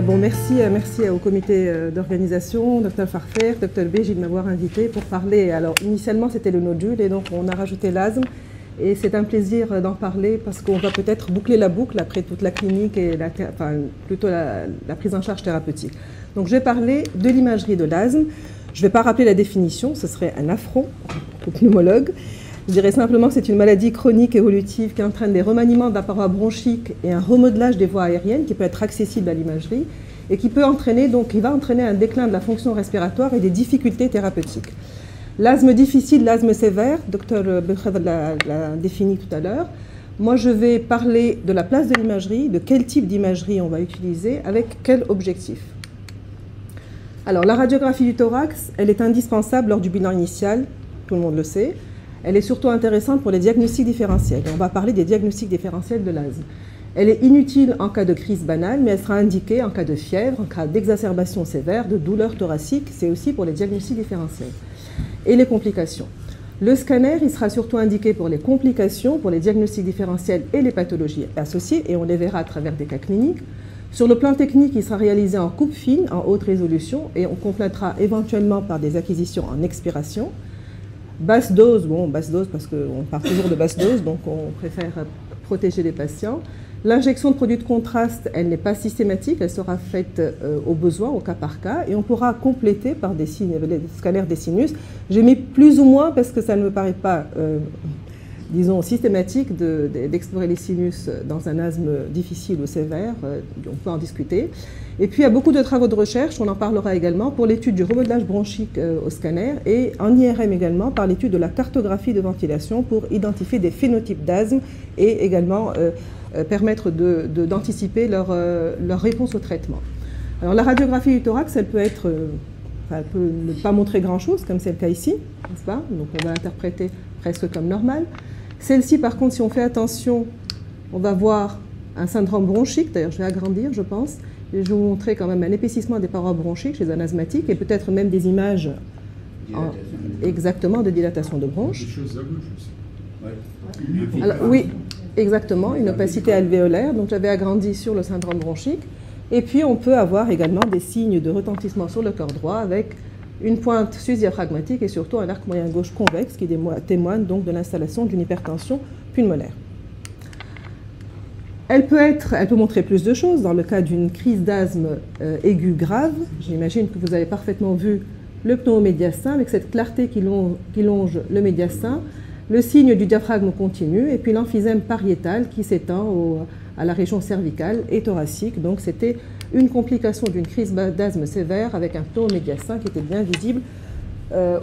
bon, merci au comité d'organisation, Dr Farfer, Dr Béji de m'avoir invité pour parler. Alors, initialement, c'était le nodule et donc on a rajouté l'asthme. Et c'est un plaisir d'en parler parce qu'on va peut-être boucler la boucle après toute la clinique et plutôt la prise en charge thérapeutique. Donc, je vais parler de l'imagerie de l'asthme. Je ne vais pas rappeler la définition, ce serait un affront au pneumologue. Je dirais simplement que c'est une maladie chronique évolutive qui entraîne des remaniements de la paroi bronchique et un remodelage des voies aériennes qui peut être accessible à l'imagerie et qui peut entraîner, donc, il va entraîner un déclin de la fonction respiratoire et des difficultés thérapeutiques. L'asthme difficile, l'asthme sévère, Dr Belkhev l'a défini tout à l'heure. Moi, je vais parler de la place de l'imagerie, de quel type d'imagerie on va utiliser, avec quel objectif. Alors, la radiographie du thorax, elle est indispensable lors du bilan initial, tout le monde le sait. Elle est surtout intéressante pour les diagnostics différentiels. On va parler des diagnostics différentiels de l'asthme. Elle est inutile en cas de crise banale, mais elle sera indiquée en cas de fièvre, en cas d'exacerbation sévère, de douleur thoracique. C'est aussi pour les diagnostics différentiels. Et les complications. Le scanner, il sera surtout indiqué pour les complications, pour les diagnostics différentiels et les pathologies associées, et on les verra à travers des cas cliniques. Sur le plan technique, il sera réalisé en coupe fine, en haute résolution, et on complétera éventuellement par des acquisitions en expiration. Basse dose, bon, basse dose parce qu'on part toujours de basse dose, donc on préfère protéger les patients. L'injection de produits de contraste, elle n'est pas systématique, elle sera faite au besoin, au cas par cas, et on pourra compléter par des scanners des sinus. J'ai mis plus ou moins parce que ça ne me paraît pas, disons, systématique d'explorer les sinus dans un asthme difficile ou sévère, on peut en discuter. Et puis il y a beaucoup de travaux de recherche, on en parlera également, pour l'étude du remodelage bronchique au scanner et en IRM également par l'étude de la cartographie de ventilation pour identifier des phénotypes d'asthme et également permettre d'anticiper leur réponse au traitement. Alors la radiographie du thorax, elle peut ne pas montrer grand-chose, comme c'est le cas ici, n'est-ce pas? Donc on va interpréter presque comme normal. Celle-ci, par contre, si on fait attention, on va voir un syndrome bronchique, d'ailleurs je vais agrandir, je pense, et je vais vous montrer quand même un épaississement des parois bronchiques chez un asthmatique et peut-être même des images exactement de dilatation de bronches. Alors, oui, exactement, une opacité alvéolaire, donc j'avais agrandi sur le syndrome bronchique. Et puis on peut avoir également des signes de retentissement sur le corps droit avec une pointe sus-diaphragmatique et surtout un arc moyen gauche convexe qui témoigne donc de l'installation d'une hypertension pulmonaire. Elle peut montrer plus de choses. Dans le cas d'une crise d'asthme aiguë grave, j'imagine que vous avez parfaitement vu le pneumomédiastin avec cette clarté qui longe le médiastin, le signe du diaphragme continu et puis l'emphysème pariétal qui s'étend à la région cervicale et thoracique. Donc c'était une complication d'une crise d'asthme sévère avec un pneumomédiastin qui était bien visible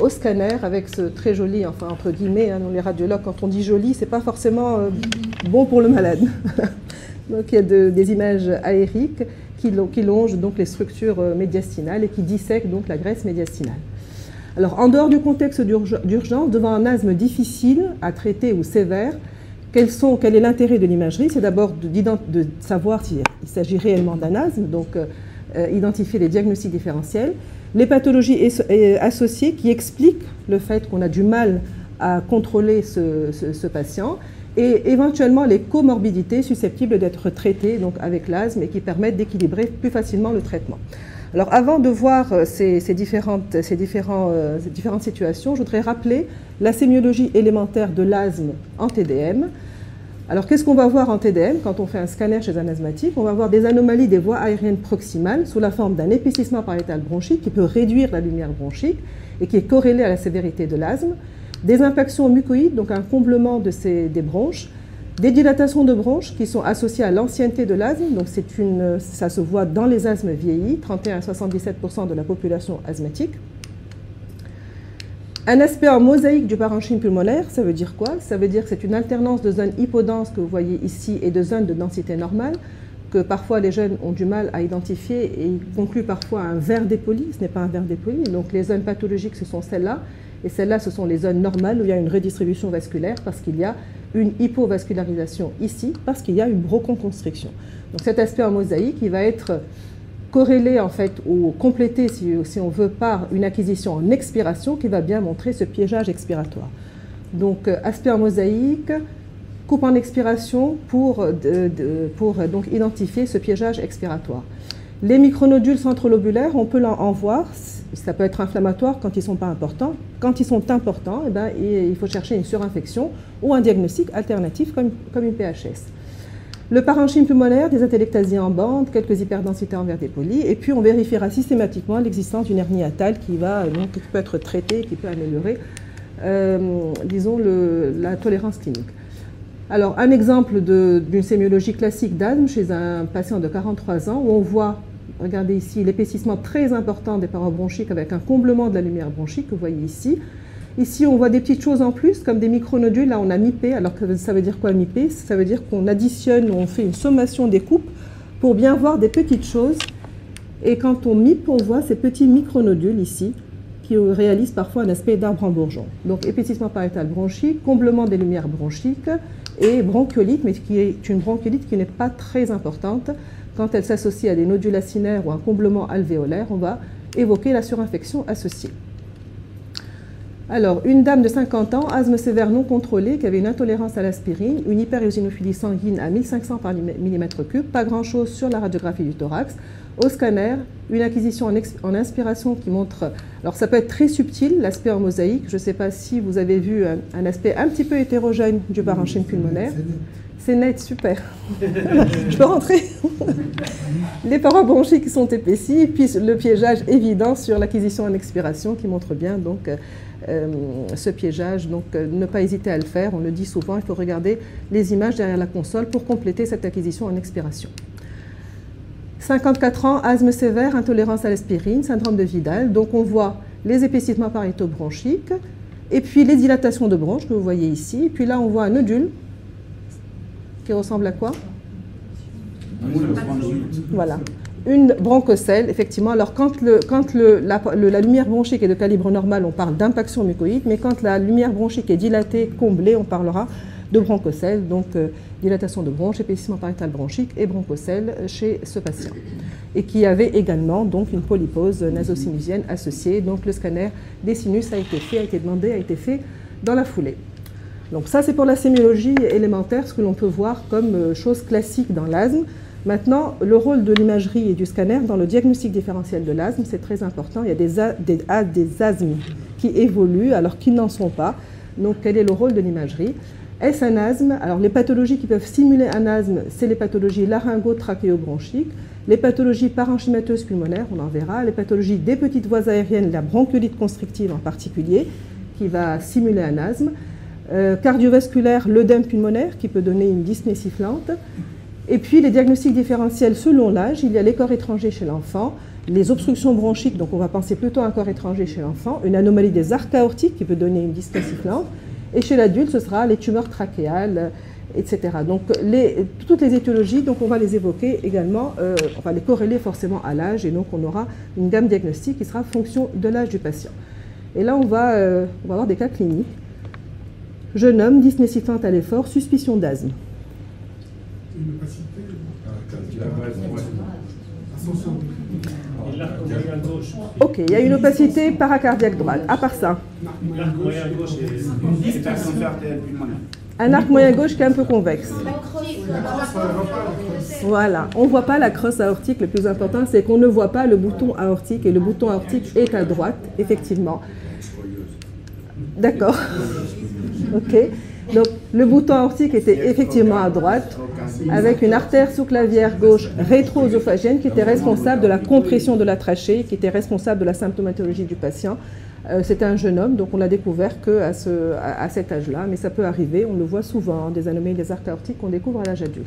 au scanner avec ce très joli, enfin entre guillemets, hein, les radiologues quand on dit joli, c'est pas forcément bon pour le malade. Donc il y a des images aériques qui longent donc les structures médiastinales et qui dissèquent donc la graisse médiastinale. Alors en dehors du contexte d'urgence, devant un asthme difficile à traiter ou sévère, quel est l'intérêt de l'imagerie? C'est d'abord de savoir s'il s'agit réellement d'un asthme, donc identifier les diagnostics différentiels, les pathologies associées qui expliquent le fait qu'on a du mal à contrôler ce patient, et éventuellement les comorbidités susceptibles d'être traitées donc, avec l'asthme et qui permettent d'équilibrer plus facilement le traitement. Alors avant de voir ces différentes situations, je voudrais rappeler la sémiologie élémentaire de l'asthme en TDM. Alors qu'est-ce qu'on va voir en TDM quand on fait un scanner chez un asthmatique? On va voir des anomalies des voies aériennes proximales sous la forme d'un épaississement pariétal bronchique qui peut réduire la lumière bronchique et qui est corrélé à la sévérité de l'asthme, des impactions mucoïdes, donc un comblement des bronches, des dilatations de bronches qui sont associées à l'ancienneté de l'asthme, donc ça se voit dans les asthmes vieillis, 31 à 77% de la population asthmatique. Un aspect en mosaïque du parenchyme pulmonaire, ça veut dire quoi? Ça veut dire que c'est une alternance de zones hypodenses que vous voyez ici et de zones de densité normale, que parfois les jeunes ont du mal à identifier et ils concluent parfois à un verre dépoli. Ce n'est pas un verre dépoli, donc les zones pathologiques ce sont celles-là, et celles-là ce sont les zones normales où il y a une redistribution vasculaire parce qu'il y a une hypovascularisation ici, parce qu'il y a une bronchoconstriction. Donc cet aspect en mosaïque, il va être corrélé en fait ou complété si on veut par une acquisition en expiration qui va bien montrer ce piégeage expiratoire. Donc aspect en mosaïque, coupe en expiration pour donc identifier ce piégeage expiratoire. Les micronodules centrolobulaires, on peut en voir, ça peut être inflammatoire quand ils ne sont pas importants. Quand ils sont importants, eh ben, il faut chercher une surinfection ou un diagnostic alternatif comme une PHS. Le parenchyme pulmonaire, des atelectasies en bande, quelques hyperdensités en verre dépoli, et puis on vérifiera systématiquement l'existence d'une hernie hiatale qui peut être traitée, qui peut améliorer, disons, la tolérance clinique. Alors, un exemple d'une sémiologie classique d'asthme chez un patient de 43 ans où on voit, regardez ici, l'épaississement très important des parois bronchiques avec un comblement de la lumière bronchique que vous voyez ici. Ici, on voit des petites choses en plus, comme des micronodules. Là, on a mipé. Alors, ça veut dire quoi, mipé? Ça veut dire qu'on additionne, on fait une sommation des coupes pour bien voir des petites choses. Et quand on mipe, on voit ces petits micronodules ici, qui réalisent parfois un aspect d'arbre en bourgeon. Donc, épaississement pariétal bronchique, comblement des lumières bronchiques et bronchiolite, mais qui est une bronchiolite qui n'est pas très importante. Quand elle s'associe à des nodules acinaires ou un comblement alvéolaire, on va évoquer la surinfection associée. Alors, une dame de 50 ans, asthme sévère non contrôlé, qui avait une intolérance à l'aspirine, une hyperéosinophilie sanguine à 1500 par mm3, pas grand-chose sur la radiographie du thorax. Au scanner, une acquisition en inspiration qui montre, alors ça peut être très subtil, l'aspect en mosaïque, je ne sais pas si vous avez vu un aspect un petit peu hétérogène du parenchyme pulmonaire. C'est net, super. Je peux rentrer. Les parois bronchiques sont épaissies, et puis le piégeage évident sur l'acquisition en expiration qui montre bien donc ce piégeage. Donc ne pas hésiter à le faire, on le dit souvent, il faut regarder les images derrière la console pour compléter cette acquisition en expiration. 54 ans, asthme sévère, intolérance à l'aspirine, syndrome de Vidal. Donc on voit les épaississements pariéto-bronchiques, et puis les dilatations de bronches que vous voyez ici. Et puis là, on voit un nodule qui ressemble à quoi? Voilà, une bronchocèle, effectivement. Alors, quand la lumière bronchique est de calibre normal, on parle d'impaction mucoïde, mais quand la lumière bronchique est dilatée, comblée, on parlera de bronchocèle, donc dilatation de bronche, épaississement pariétal bronchique et bronchocèle chez ce patient. Et qui avait également donc une polypose nasosinusienne associée. Donc, le scanner des sinus a été demandé, a été fait dans la foulée. Donc ça, c'est pour la sémiologie élémentaire, ce que l'on peut voir comme chose classique dans l'asthme. Maintenant, le rôle de l'imagerie et du scanner dans le diagnostic différentiel de l'asthme, c'est très important. Il y a des asthmes qui évoluent alors qu'ils n'en sont pas. Donc, quel est le rôle de l'imagerie? Est-ce un asthme? Alors, les pathologies qui peuvent simuler un asthme, c'est les pathologies laryngo-trachéobronchiques, les pathologies parenchymateuses pulmonaires, on en verra, les pathologies des petites voies aériennes, la bronchiolite constrictive en particulier, qui va simuler un asthme. Cardiovasculaire, l'œdème pulmonaire qui peut donner une dyspnée sifflante. Et puis les diagnostics différentiels selon l'âge, il y a les corps étrangers chez l'enfant, les obstructions bronchiques, donc on va penser plutôt à un corps étranger chez l'enfant, une anomalie des arcs aortiques qui peut donner une dyspnée sifflante, et chez l'adulte, ce sera les tumeurs trachéales, etc. Donc toutes les étiologies, donc on va les évoquer également, on va les corréler forcément à l'âge, et donc on aura une gamme diagnostique qui sera fonction de l'âge du patient. Et là, on va avoir des cas cliniques. Jeune homme, dyspnée sifflante à l'effort, suspicion d'asthme. Ok, il y a une opacité paracardiaque droite. À part ça, un arc moyen gauche qui est un peu convexe. Voilà, on ne voit pas la crosse aortique. Le plus important, c'est qu'on ne voit pas le bouton aortique, et le bouton aortique est à droite, effectivement. D'accord. Ok, donc le bouton aortique était effectivement à droite, avec une artère sous-clavière gauche rétro-œsophagienne qui était responsable de la compression de la trachée, qui était responsable de la symptomatologie du patient. C'était un jeune homme, donc on l'a découvert qu'à cet âge-là, mais ça peut arriver, on le voit souvent, des anomalies des arcs aortiques qu'on découvre à l'âge adulte.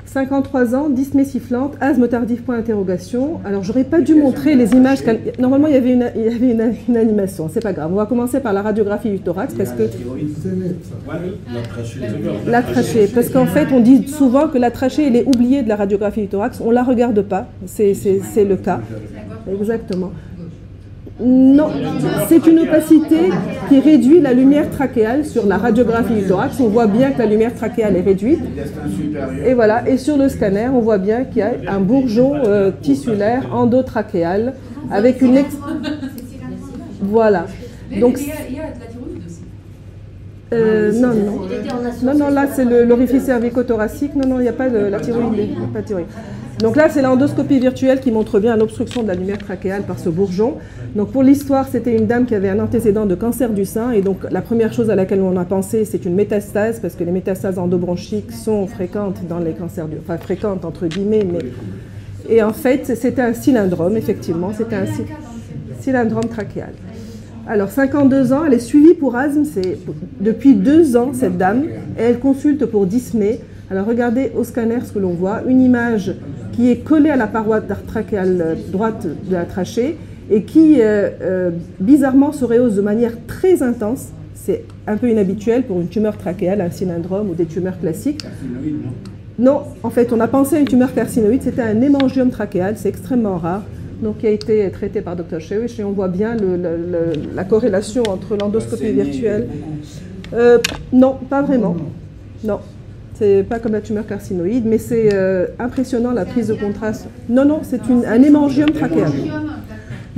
53 ans, dyspnée sifflante, asthme tardif, point d'interrogation. Alors, j'aurais pas dû montrer les images. Normalement, il y avait une animation. C'est pas grave. On va commencer par la radiographie du thorax parce que la trachée. Parce qu'en fait, on dit souvent que la trachée, elle est oubliée de la radiographie du thorax. On la regarde pas. C'est le cas. Exactement. Non, c'est une opacité qui réduit la lumière trachéale sur la radiographie du thorax. On voit bien que la lumière trachéale est réduite. Et voilà, et sur le scanner, on voit bien qu'il y a un bourgeon tissulaire endotrachéal avec une... Voilà. Donc, il y a de la thyroïde aussi. Non, non. Non, là, c'est l'orifice cervico-thoracique. Non, non, il n'y a pas de la thyroïde. Il n'y a pas de thyroïde. Donc là, c'est l'endoscopie virtuelle qui montre bien l'obstruction de la lumière trachéale par ce bourgeon. Donc pour l'histoire, c'était une dame qui avait un antécédent de cancer du sein. Et donc la première chose à laquelle on a pensé, c'est une métastase, parce que les métastases endobronchiques sont fréquentes dans les cancers du... Enfin, fréquentes entre guillemets, mais... Et en fait, c'était un cylindrome, effectivement. C'était un cylindrome trachéal. Alors, 52 ans, elle est suivie pour asthme, c'est depuis 2 ans, cette dame, et elle consulte pour dyspnée. Alors, regardez au scanner ce que l'on voit, une image qui est collée à la paroi trachéale droite de la trachée et qui, bizarrement, se rehausse de manière très intense. C'est un peu inhabituel pour une tumeur trachéale, un cylindrome ou des tumeurs classiques. Non, en fait, on a pensé à une tumeur carcinoïde, c'était un hémangiome trachéal, c'est extrêmement rare. Donc, qui a été traité par Dr. Shewish, et on voit bien la corrélation entre l'endoscopie virtuelle. Non, pas vraiment. Non, c'est pas comme la tumeur carcinoïde, mais c'est impressionnant la prise de contraste. Non, non, c'est un hémangiome trachéal.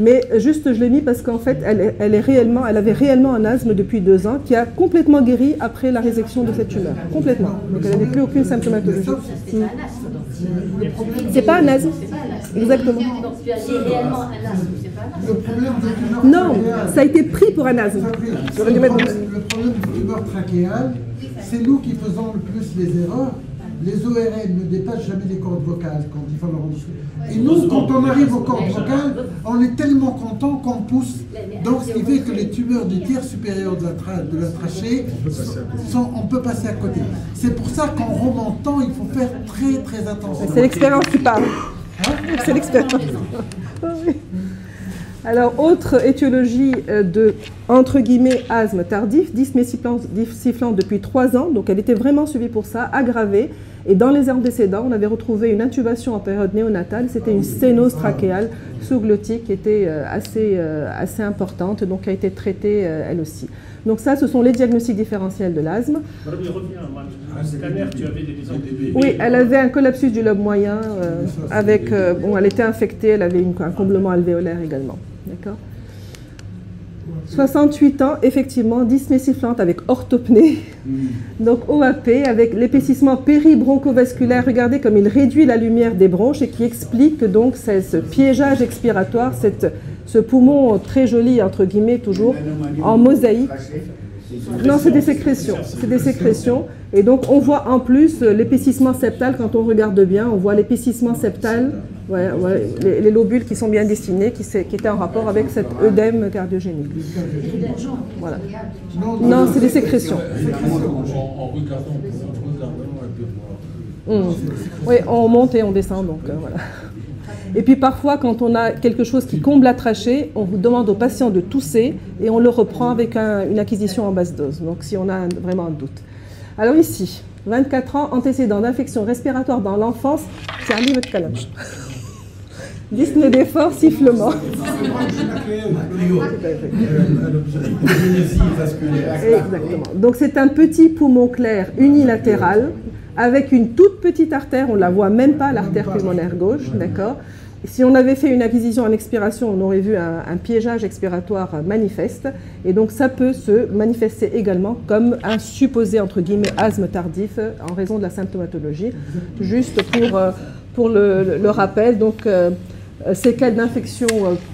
Mais juste, je l'ai mis parce qu'en fait, elle avait réellement un asthme depuis 2 ans qui a complètement guéri après la résection de cette tumeur. Complètement. Donc, elle n'avait plus aucune symptomatologie. C'est pas un asthme. Exactement. Non, ça a été pris pour un asthme. Le problème de tumeur trachéale, c'est nous qui faisons le plus les erreurs. Les ORL ne dépassent jamais les cordes vocales quand ils font leur endoscopie. Et nous, quand on arrive aux cordes vocales, on est tellement content qu'on pousse. Donc, ce qui fait que les tumeurs du tiers supérieur de la trachée, on peut passer à côté. C'est pour ça qu'en remontant, il faut faire très très attention. C'est l'expérience qui parle. C'est l'expérience. Alors, autre étiologie de, entre guillemets, asthme tardif, dyspnée sifflante depuis 3 ans. Donc, elle était vraiment suivie pour ça, aggravée. Et dans les antécédents, on avait retrouvé une intubation en période néonatale. C'était une sténose trachéale sous-glottique qui était assez importante, donc qui a été traitée elle aussi. Donc ça, ce sont les diagnostics différentiels de l'asthme. Oui, elle avait un collapsus du lobe moyen avec... bon, elle était infectée, elle avait un comblement alvéolaire également. D'accord ? 68 ans, effectivement, dyspnée sifflante avec orthopnée, donc OAP, avec l'épaississement péribronchovasculaire. Regardez comme il réduit la lumière des bronches et qui explique donc ce piégeage expiratoire, ce poumon très joli, entre guillemets, toujours, en mosaïque. Non, c'est des sécrétions. C'est des sécrétions. Et donc, on voit en plus l'épaississement septal, quand on regarde bien, on voit l'épaississement septal, les lobules qui sont bien dessinés, qui étaient en rapport avec cet œdème cardiogénique. Voilà. Non, c'est des sécrétions. Oui, on monte et on descend, donc voilà. Et puis parfois, quand on a quelque chose qui comble la trachée, on vous demande au patient de tousser et on le reprend avec une acquisition en basse dose, donc si on a vraiment un doute. Alors ici, 24 ans, antécédent d'infection respiratoire dans l'enfance, c'est un livre de calage. Dyspnée d'effort, sifflement. Exactement. Donc c'est un petit poumon clair unilatéral avec une toute petite artère, on ne la voit même pas, l'artère pulmonaire gauche, d'accord ? Si on avait fait une acquisition en expiration, on aurait vu un piégeage expiratoire manifeste. Et donc, ça peut se manifester également comme un supposé, entre guillemets, asthme tardif en raison de la symptomatologie. Juste pour le rappel, donc, séquelles d'infection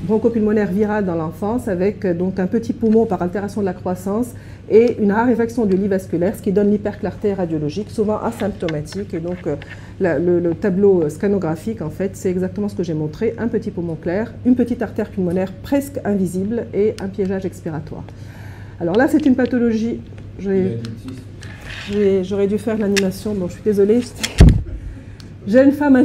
bronchopulmonaire virale dans l'enfance avec donc un petit poumon par altération de la croissance et une raréfaction du lit vasculaire, ce qui donne l'hyperclarté radiologique, souvent asymptomatique. Et donc, le tableau scanographique, en fait, c'est exactement ce que j'ai montré. Un petit poumon clair, une petite artère pulmonaire presque invisible et un piégeage expiratoire. Alors là, c'est une pathologie... J'aurais dû faire l'animation, bon, je suis désolée. Jeune femme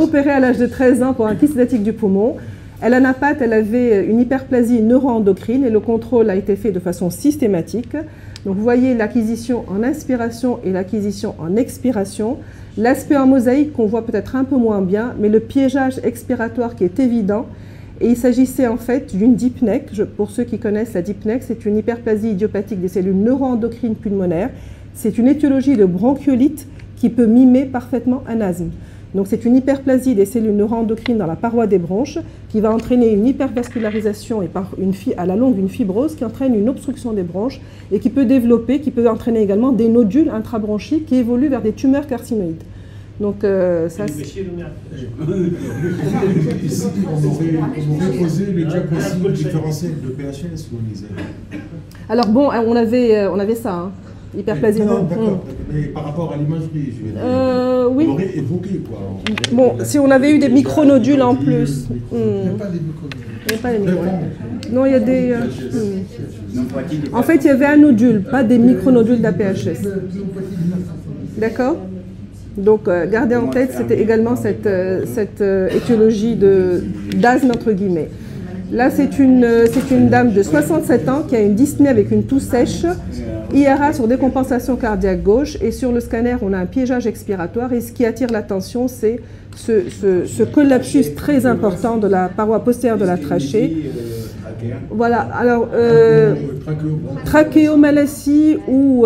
opérée à l'âge de 13 ans pour un kyste hépatique du poumon. Elle a NAPAT, elle avait une hyperplasie neuro-endocrine et le contrôle a été fait de façon systématique. Donc vous voyez l'acquisition en inspiration et l'acquisition en expiration. L'aspect en mosaïque qu'on voit peut-être un peu moins bien, mais le piégeage expiratoire qui est évident. Et il s'agissait en fait d'une dyspnée. Pour ceux qui connaissent la dyspnée, c'est une hyperplasie idiopathique des cellules neuro-endocrines pulmonaires. C'est une étiologie de bronchiolite qui peut mimer parfaitement un asthme. Donc c'est une hyperplasie des cellules neuroendocrines dans la paroi des bronches qui va entraîner une hypervascularisation et à la longue une fibrose qui entraîne une obstruction des bronches et qui peut entraîner également des nodules intrabronchiques qui évoluent vers des tumeurs carcinoïdes. Donc ça c'est... Ici, on aurait posé le diagnostic différentiel de PHS ou ISA. Alors bon, on avait ça, hein. Hyperplasie. Non, d'accord. Mais par rapport à l'imagerie, je veux dire, oui. on aurait évoqué quoi. Bon, si on avait eu des micronodules en plus. Il n'y a pas des micronodules. Il n'y a pas des micronodules. Non, il y a des... En fait, il y avait un nodule, pas des micronodules d'APHS. D'accord? Donc, gardez en tête, c'était également cette étiologie d'asthme, entre guillemets. Là, c'est une dame de 67 ans qui a une dyspnée avec une toux sèche, IRA sur décompensation cardiaque gauche, et sur le scanner, on a un piégeage expiratoire. Et ce qui attire l'attention, c'est ce collapsus très important de la paroi postérieure de la trachée. Voilà, alors trachéomalacie ou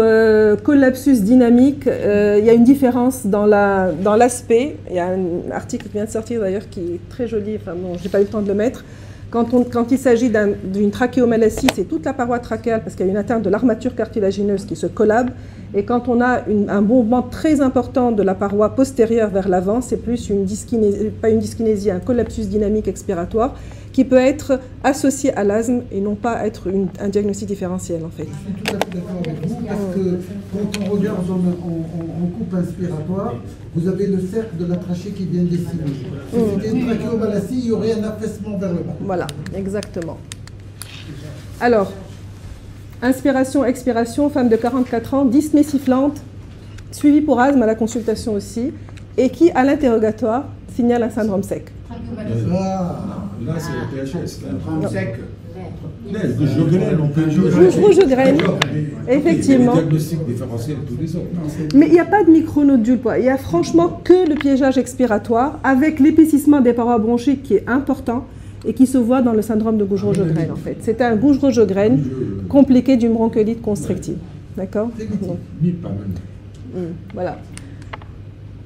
collapsus dynamique, il y a une différence dans l'aspect. Il y a un article qui vient de sortir d'ailleurs qui est très joli, enfin bon, je n'ai pas eu le temps de le mettre. Quand il s'agit d'une trachéomalacie, c'est toute la paroi trachéale parce qu'il y a une atteinte de l'armature cartilagineuse qui se collabe. Et quand on a un mouvement très important de la paroi postérieure vers l'avant, c'est plus une dyskinésie, pas une dyskinésie, un collapsus dynamique expiratoire qui peut être associé à l'asthme et non pas être un diagnostic différentiel en fait. Je suis tout à fait d'accord avec vous parce que quand on regarde en coupe inspiratoire, vous avez le cercle de la trachée qui vient dessiner. Si c'était une trachéomalacie, il y aurait un affaissement vers le bas. Voilà, exactement. Alors, inspiration, expiration, femme de 44 ans, dyspnée sifflante, suivie pour asthme à la consultation aussi, et qui, à l'interrogatoire, signale un syndrome sec. Là, c'est le PHS. Sec. Rouge de graine, effectivement. Mais il n'y a pas de micronodule. Il n'y a franchement que le piégeage expiratoire avec l'épaississement des parois bronchiques qui est important et qui se voit dans le syndrome de Gougerot-Jeghren en fait. C'est un Gougerot-Jeghren compliqué d'une bronchiolite constrictive. D'accord ? Voilà.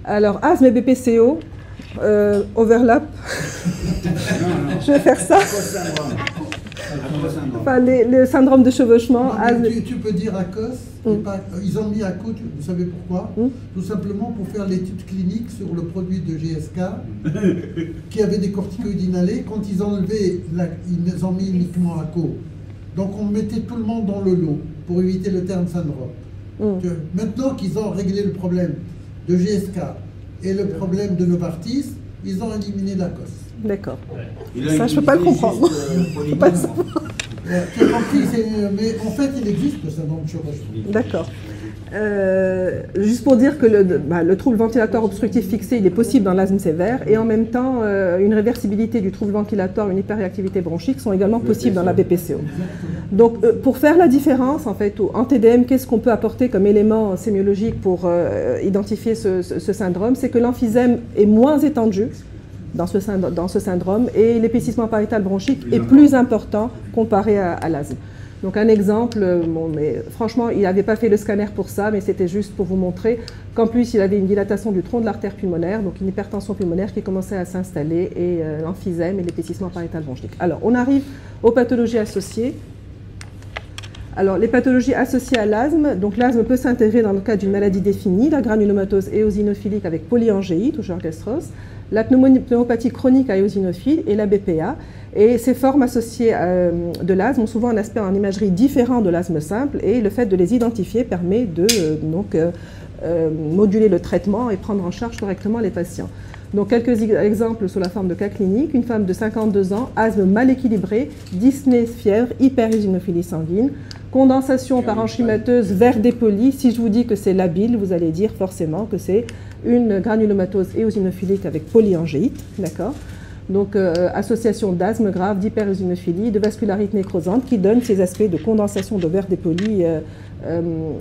Alors, asthme et BPCO, overlap. Je vais faire ça. Enfin, le syndrome de chevauchement. Tu peux dire ACOS, ils ont mis ACO, vous savez pourquoi? Tout simplement pour faire l'étude clinique sur le produit de GSK qui avait des corticoïdes inhalés. Quand ils ont enlevé, ils ont mis uniquement ACO. Donc on mettait tout le monde dans le lot pour éviter le terme syndrome. Maintenant qu'ils ont réglé le problème de GSK et le problème de Novartis, ils ont éliminé l'ACOS. D'accord. Ça, je ne peux pas le comprendre. Je peux pas le savoir. Tu as compris, mais en fait, il existe le syndrome de chevauchement. D'accord. Juste pour dire que le trouble ventilatoire obstructif fixé, il est possible dans l'asthme sévère, et en même temps, une réversibilité du trouble ventilatoire, une hyperréactivité bronchique sont également possibles dans la BPCO. Donc, pour faire la différence, en fait, en TDM, qu'est-ce qu'on peut apporter comme élément sémiologique pour identifier ce syndrome? C'est que l'emphysème est moins étendu dans ce syndrome et l'épaississement pariétal bronchique est plus important comparé à l'asthme. Donc un exemple, bon, mais franchement, il n'avait pas fait le scanner pour ça, mais c'était juste pour vous montrer qu'en plus, il avait une dilatation du tronc de l'artère pulmonaire, donc une hypertension pulmonaire qui commençait à s'installer, et l'emphysème et l'épaississement pariétal bronchique. Alors, on arrive aux pathologies associées. Alors, les pathologies associées à l'asthme, donc l'asthme peut s'intégrer dans le cas d'une maladie définie, la granulomatose éosinophilique avec polyangéite ou Sjogren-Strauss, la pneumopathie chronique à éosinophile et la BPA. Et ces formes associées de l'asthme ont souvent un aspect en imagerie différent de l'asthme simple, et le fait de les identifier permet de moduler le traitement et prendre en charge correctement les patients. Donc quelques exemples sous la forme de cas cliniques: une femme de 52 ans, asthme mal équilibré, dyspnée, fièvre, hyperéosinophilie sanguine, condensation parenchymateuse vert dépoli. Si je vous dis que c'est labile, vous allez dire forcément que c'est une granulomatose éosinophilique avec polyangéite, d'accord? Donc association d'asthme grave, d'hyperéosinophilie, de vascularite nécrosante qui donne ces aspects de condensation de verre dépoli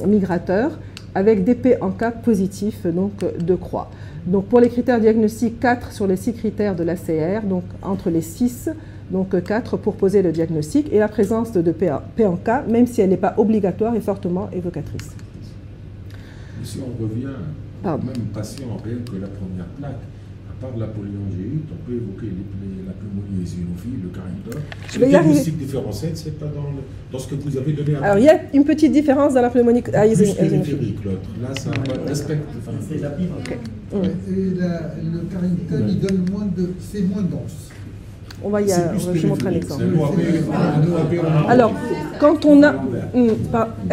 migrateur avec des P en K positifs, donc de croix. Donc pour les critères diagnostiques, 4 sur les 6 critères de l'ACR, donc entre les 6, donc 4 pour poser le diagnostic, et la présence de P en K, même si elle n'est pas obligatoire, est fortement évocatrice. Si on revient au même patient, rien que la première plaque, part de la polyangéite, on peut évoquer la pneumonie eosinophile, le caractère. Je vais y arriver. Le diagnostic différentiel, c'est pas dans ce que vous avez donné à... Alors, il y a une petite différence dans la pneumonie plus périphérique, l'autre. Là, ça respecte... C'est la pire. Okay. Et le Carrington, il donne c'est moins dense. On va je montre un exemple. Alors, quand on a...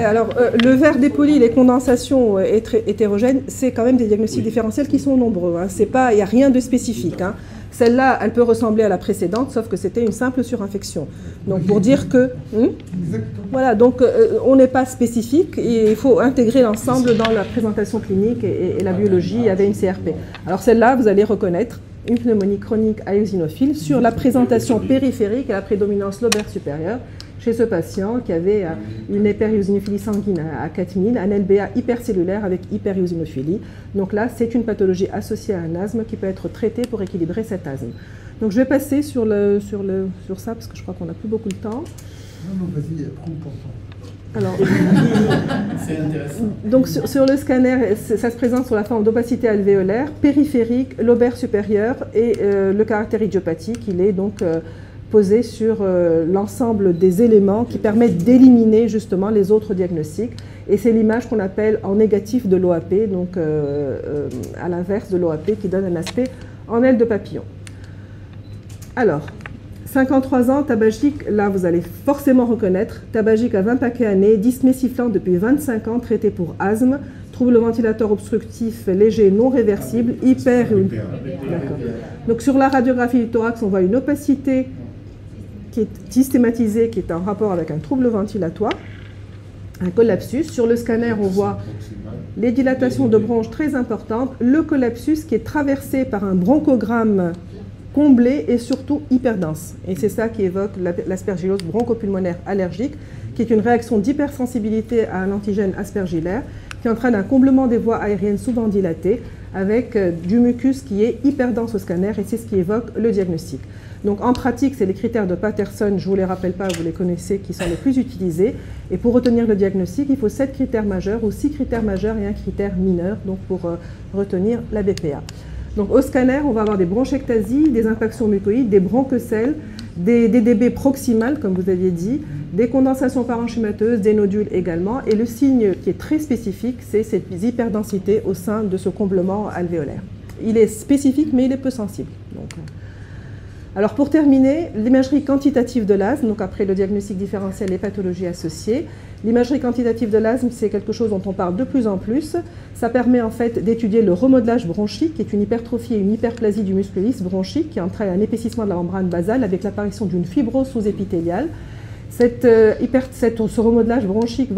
le verre dépoli, les condensations hétérogènes, c'est quand même des diagnostics différentiels qui sont nombreux. Hein. Il n'y a rien de spécifique. Hein. Celle-là, elle peut ressembler à la précédente, sauf que c'était une simple surinfection. Donc, pour dire que... voilà, donc on n'est pas spécifique et il faut intégrer l'ensemble dans la présentation clinique et la biologie avec une CRP. Alors, celle-là, vous allez reconnaître une pneumonie chronique à eosinophile sur la présentation périphérique et la prédominance lobaire supérieure chez ce patient qui avait une hypereosinophilie sanguine à 4000, un LBA hypercellulaire avec hypereosinophilie. Donc là, c'est une pathologie associée à un asthme qui peut être traitée pour équilibrer cet asthme. Donc je vais passer sur ça parce que je crois qu'on n'a plus beaucoup de temps. Non, vas-y, prends ton temps. Alors, c'est intéressant. Donc sur le scanner, ça se présente sous la forme d'opacité alvéolaire, périphérique, lobaire supérieur et le caractère idiopathique, il est donc posé sur l'ensemble des éléments qui permettent d'éliminer justement les autres diagnostics. Et c'est l'image qu'on appelle en négatif de l'OAP, donc à l'inverse de l'OAP qui donne un aspect en aile de papillon. Alors, 53 ans, tabagique, là vous allez forcément reconnaître, tabagique à 20 paquets années, dyspnée sifflante depuis 25 ans, traité pour asthme, trouble ventilateur obstructif léger non réversible, Donc sur la radiographie du thorax, on voit une opacité qui est systématisée, qui est en rapport avec un trouble ventilatoire, un collapsus. Sur le scanner, on voit les dilatations de bronches très importantes, le collapsus qui est traversé par un bronchogramme comblé et surtout hyperdense. Et c'est ça qui évoque l'aspergillose bronchopulmonaire allergique, qui est une réaction d'hypersensibilité à un antigène aspergillaire qui entraîne un comblement des voies aériennes souvent dilatées avec du mucus qui est hyperdense au scanner et c'est ce qui évoque le diagnostic. Donc en pratique, c'est les critères de Patterson, je ne vous les rappelle pas, vous les connaissez, qui sont les plus utilisés. Et pour retenir le diagnostic, il faut 7 critères majeurs ou 6 critères majeurs et un critère mineur donc pour retenir la BPA. Donc au scanner, on va avoir des bronchectasies, des impactions mucoïdes, des bronchocèles, des DDB proximales, comme vous aviez dit, des condensations parenchymateuses, des nodules également. Et le signe qui est très spécifique, c'est cette hyperdensité au sein de ce comblement alvéolaire. Il est spécifique, mais il est peu sensible. Donc, alors pour terminer, l'imagerie quantitative de l'asthme, donc après le diagnostic différentiel et pathologies associées. L'imagerie quantitative de l'asthme, c'est quelque chose dont on parle de plus en plus. Ça permet en fait d'étudier le remodelage bronchique, qui est une hypertrophie et une hyperplasie du muscle lisse bronchique, qui entraîne un épaississement de la membrane basale avec l'apparition d'une fibrose sous-épithéliale. Ce remodelage bronchique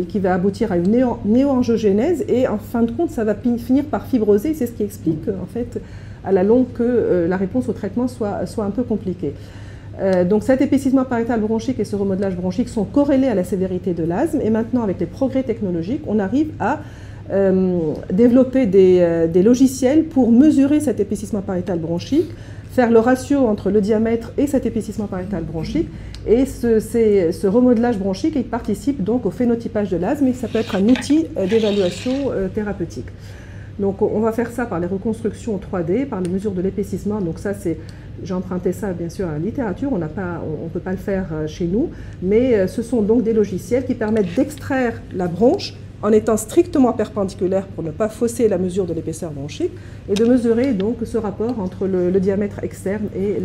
qui va aboutir à une néoangiogénèse et en fin de compte, ça va finir par fibroser. C'est ce qui explique en fait à la longue que la réponse au traitement soit un peu compliquée. Donc cet épaississement pariétal bronchique et ce remodelage bronchique sont corrélés à la sévérité de l'asthme et maintenant avec les progrès technologiques, on arrive à développer des logiciels pour mesurer cet épaississement pariétal bronchique, faire le ratio entre le diamètre et cet épaississement pariétal bronchique et ce remodelage bronchique il participe donc au phénotypage de l'asthme et ça peut être un outil d'évaluation thérapeutique. Donc on va faire ça par les reconstructions 3D, par les mesures de l'épaississement. Donc ça, j'ai emprunté ça bien sûr à la littérature, on ne peut pas le faire chez nous, mais ce sont donc des logiciels qui permettent d'extraire la bronche en étant strictement perpendiculaire pour ne pas fausser la mesure de l'épaisseur bronchique et de mesurer donc ce rapport entre le diamètre externe et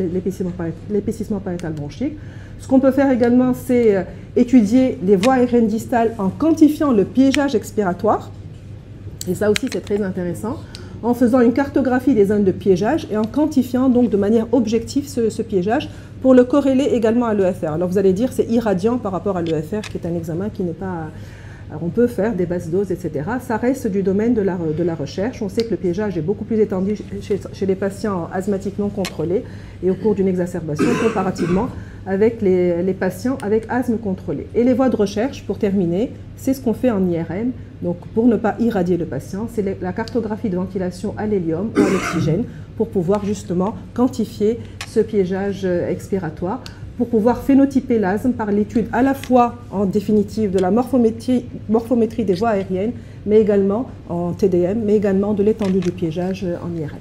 l'épaississement pariétal bronchique. Ce qu'on peut faire également, c'est étudier les voies aériennes distales en quantifiant le piégeage expiratoire. Et ça aussi, c'est très intéressant, en faisant une cartographie des zones de piégeage et en quantifiant donc de manière objective ce piégeage pour le corréler également à l'EFR. Alors vous allez dire c'est irradiant par rapport à l'EFR qui est un examen qui n'est pas... Alors on peut faire des basses doses, etc. Ça reste du domaine de la recherche. On sait que le piégeage est beaucoup plus étendu chez les patients asthmatiques non contrôlés et au cours d'une exacerbation comparativement avec les patients avec asthme contrôlé. Et les voies de recherche, pour terminer, c'est ce qu'on fait en IRM. Donc pour ne pas irradier le patient, c'est la cartographie de ventilation à l'hélium ou à l'oxygène pour pouvoir justement quantifier ce piégeage expiratoire, pour pouvoir phénotyper l'asthme par l'étude à la fois en définitive de la morphométrie des voies aériennes, mais également en TDM, mais également de l'étendue du piégeage en IRM.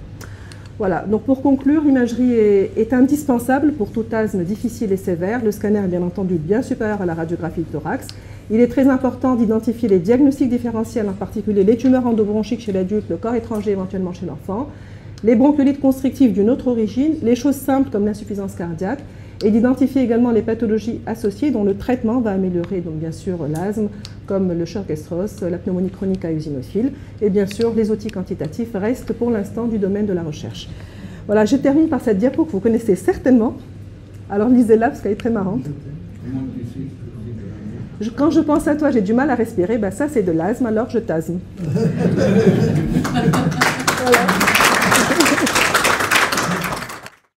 Voilà, donc pour conclure, l'imagerie est indispensable pour tout asthme difficile et sévère. Le scanner est bien entendu bien supérieur à la radiographie de thorax. Il est très important d'identifier les diagnostics différentiels, en particulier les tumeurs endobronchiques chez l'adulte, le corps étranger éventuellement chez l'enfant, les bronchiolites constrictives d'une autre origine, les choses simples comme l'insuffisance cardiaque, et d'identifier également les pathologies associées dont le traitement va améliorer donc bien sûr l'asthme, comme le Churg-Strauss, la pneumonie chronique à eosinophile, et bien sûr les outils quantitatifs restent pour l'instant du domaine de la recherche. Voilà, je termine par cette diapo que vous connaissez certainement, alors lisez-la parce qu'elle est très marrante. Quand je pense à toi, j'ai du mal à respirer, ben ça c'est de l'asthme, alors je t'asthme. Voilà.